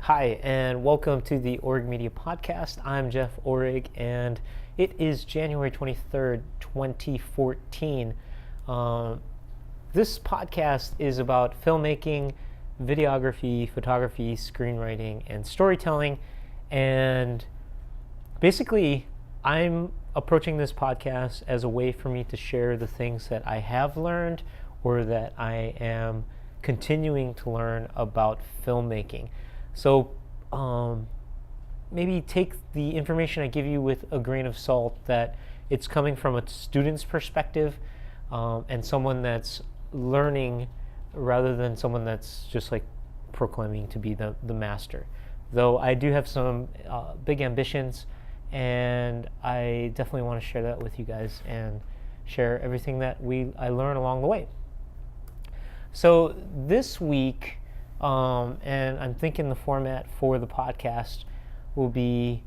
Hi, and welcome to the Orig Media Podcast. I'm Jeff Orig, and it is January 23rd, 2014. This podcast is about filmmaking, videography, photography, screenwriting, and storytelling. And basically, I'm approaching this podcast as a way for me to share the things that I have learned or that I am continuing to learn about filmmaking. So maybe take the information I give you with a grain of salt, that it's coming from a student's perspective and someone that's learning rather than someone that's just like proclaiming to be the master. Though I do have some big ambitions, and I definitely want to share that with you guys and share everything that I learn along the way. So this week, and I'm thinking the format for the podcast will be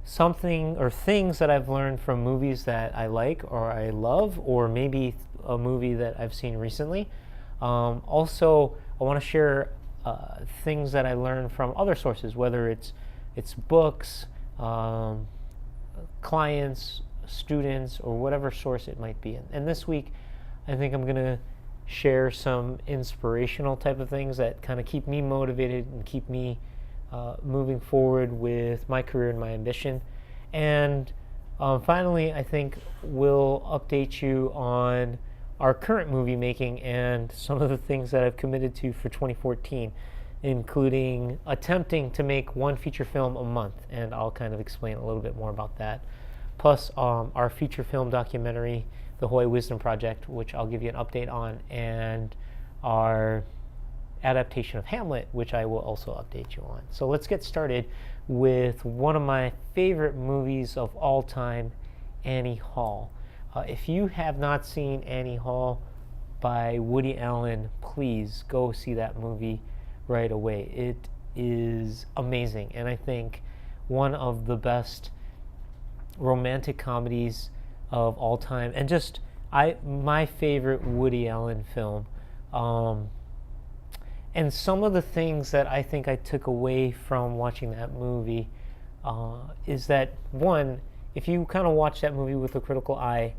something or things that I've learned from movies that I like or I love, or maybe a movie that I've seen recently. Also, I want to share things that I learned from other sources, whether it's books, clients, students, or whatever source it might be. And this week, I think I'm going to share some inspirational type of things that kind of keep me motivated and keep me moving forward with my career and my ambition. And finally, I think we'll update you on our current movie making and some of the things that I've committed to for 2014, including attempting to make one feature film a month, and I'll kind of explain a little bit more about that. Plus our feature film documentary, The Hawaii Wisdom Project, which I'll give you an update on, and our adaptation of Hamlet, which I will also update you on. So let's get started with one of my favorite movies of all time, Annie Hall. If you have not seen Annie Hall by Woody Allen, please go see that movie right away. It is amazing, and I think one of the best romantic comedies of all time, and just my favorite Woody Allen film. And some of the things that I think I took away from watching that movie is that, one, if you kind of watch that movie with a critical eye,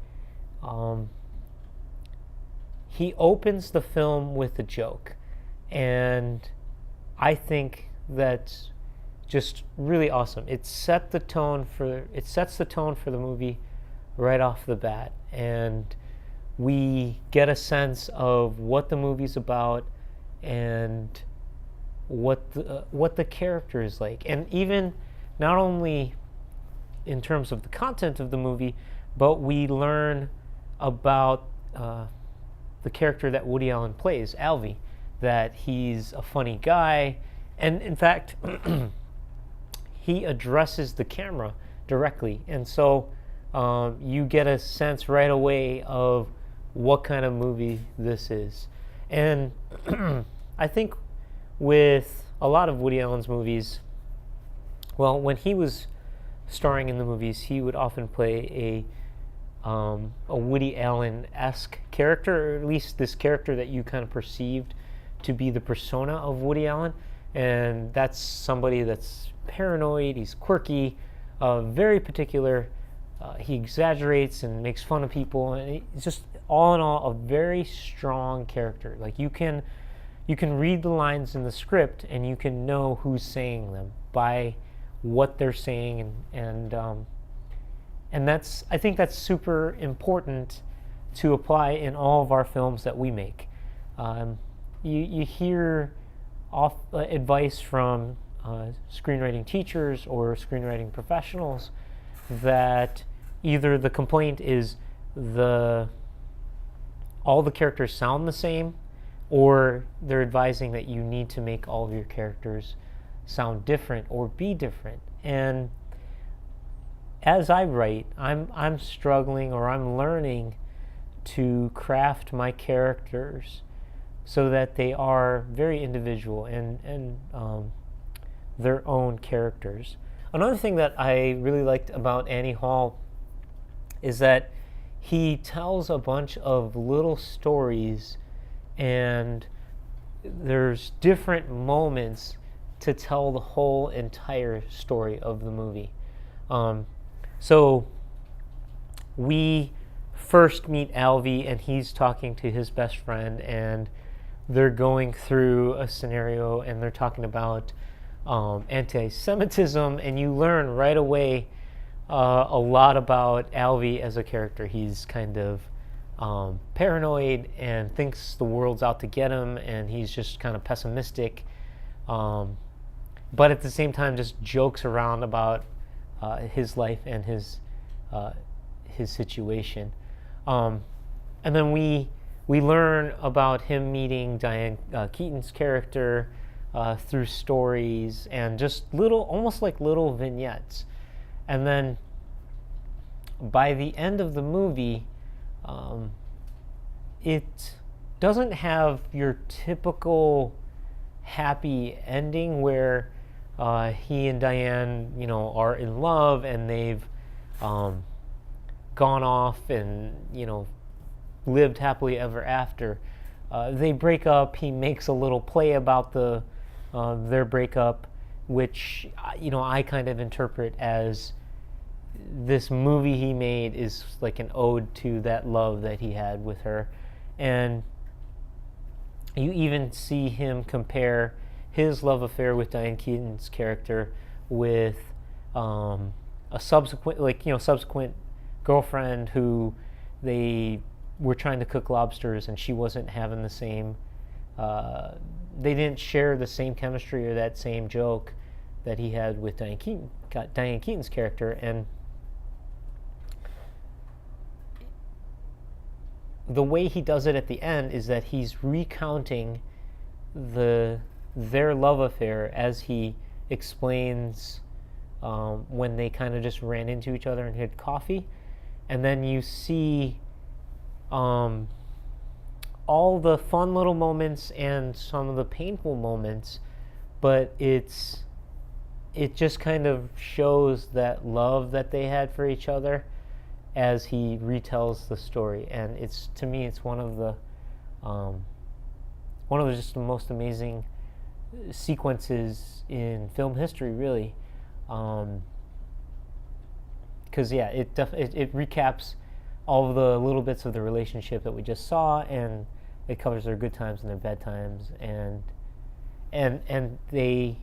he opens the film with a joke, and I think that's just really awesome. It sets the tone for the movie right off the bat, and we get a sense of what the movie's about and what the character is like, and even not only in terms of the content of the movie, but we learn about the character that Woody Allen plays, Alvy, that he's a funny guy, and in fact he addresses the camera directly, and so you get a sense right away of what kind of movie this is. And I think with a lot of Woody Allen's movies, well, when he was starring in the movies, he would often play a Woody Allen-esque character, or at least this character that you kind of perceived to be the persona of Woody Allen. And that's somebody that's paranoid, he's quirky, very particular. He exaggerates and makes fun of people, and it's just all in all a very strong character. Like you can read the lines in the script and you can know who's saying them by what they're saying, and I think that's super important to apply in all of our films that we make. You hear advice from screenwriting teachers or screenwriting professionals that either the complaint is all the characters sound the same, or they're advising that you need to make all of your characters sound different or be different. And as I write, I'm struggling, or I'm learning to craft my characters so that they are very individual and their own characters. Another thing that I really liked about Annie Hall is that he tells a bunch of little stories, and there's different moments to tell the whole entire story of the movie. So we first meet Alvy, and he's talking to his best friend, and they're going through a scenario, and they're talking about anti-Semitism, and you learn right away a lot about Alvy as a character. He's kind of paranoid and thinks the world's out to get him, and he's just kind of pessimistic, but at the same time just jokes around about his life and his situation. And then we learn about him meeting Diane Keaton's character through stories and just almost like little vignettes. And then by the end of the movie, it doesn't have your typical happy ending where he and Diane, are in love and they've gone off and, lived happily ever after. They break up. He makes a little play about their breakup, which, I kind of interpret as this movie he made is like an ode to that love that he had with her. And you even see him compare his love affair with Diane Keaton's character with a subsequent girlfriend who they were trying to cook lobsters, and she wasn't having the same they didn't share the same chemistry or that same joke that he had with Diane Keaton's character. And the way he does it at the end is that he's recounting their love affair as he explains when they kind of just ran into each other and had coffee. And then you see all the fun little moments and some of the painful moments, but it just kind of shows that love that they had for each other as he retells the story. And to me it's one of the just the most amazing sequences in film history, really, because it recaps all of the little bits of the relationship that we just saw, and it covers their good times and their bad times, and they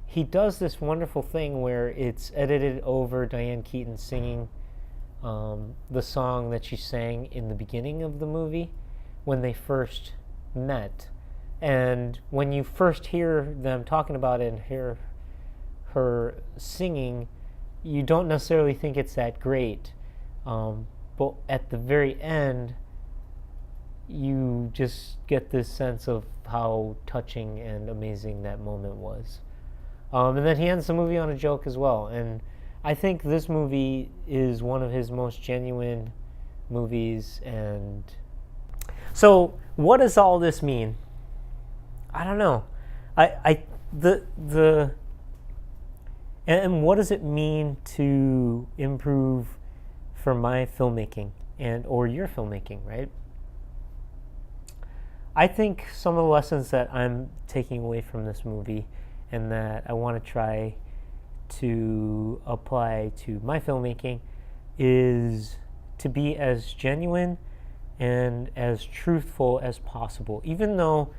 he does this wonderful thing where it's edited over Diane Keaton singing the song that she sang in the beginning of the movie when they first met. And when you first hear them talking about it and hear her singing, you don't necessarily think it's that great. But at the very end, you just get this sense of how touching and amazing that moment was. And then he ends the movie on a joke as well. And I think this movie is one of his most genuine movies. And so what does all this mean? I don't know. And what does it mean to improve for my filmmaking or your filmmaking, right? I think some of the lessons that I'm taking away from this movie and that I want to try to apply to my filmmaking is to be as genuine and as truthful as possible, even though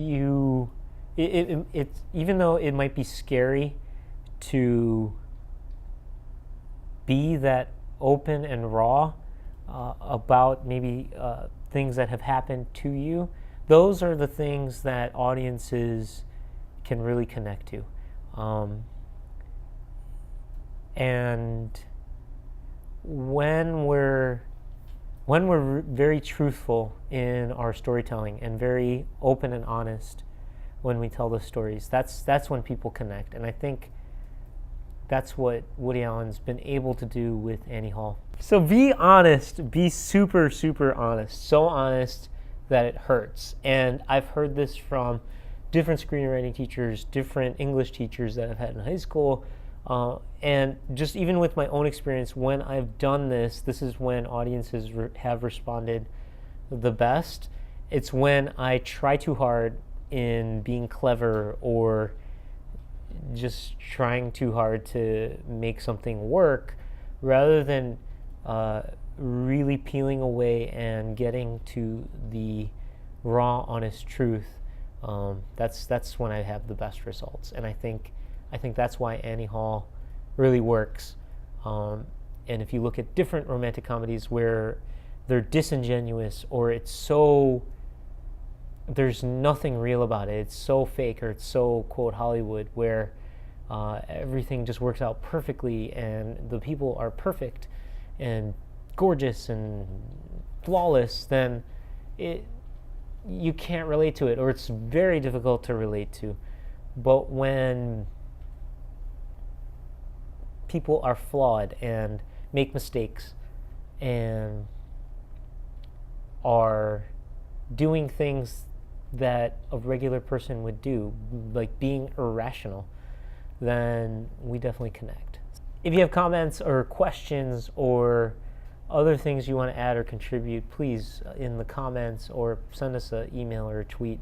even though it might be scary to be that open and raw about maybe things that have happened to you. Those are the things that audiences can really connect to. And when we're very truthful in our storytelling and very open and honest when we tell the stories, that's when people connect. And I think that's what Woody Allen's been able to do with Annie Hall. So be honest, be super, super honest. So honest that it hurts. And I've heard this from different screenwriting teachers, different English teachers that I've had in high school, and just even with my own experience, when I've done this is when audiences have responded the best. It's when I try too hard in being clever or just trying too hard to make something work rather than really peeling away and getting to the raw, honest truth. That's when I have the best results, and I think that's why Annie Hall really works. And if you look at different romantic comedies where they're disingenuous or it's so there's nothing real about it, it's so fake or it's so quote Hollywood, where everything just works out perfectly and the people are perfect and gorgeous and flawless, then you can't relate to it, or it's very difficult to relate to. But when people are flawed and make mistakes and are doing things that a regular person would do, like being irrational, then we definitely connect. If you have comments or questions or other things you want to add or contribute, please in the comments or send us an email or a tweet.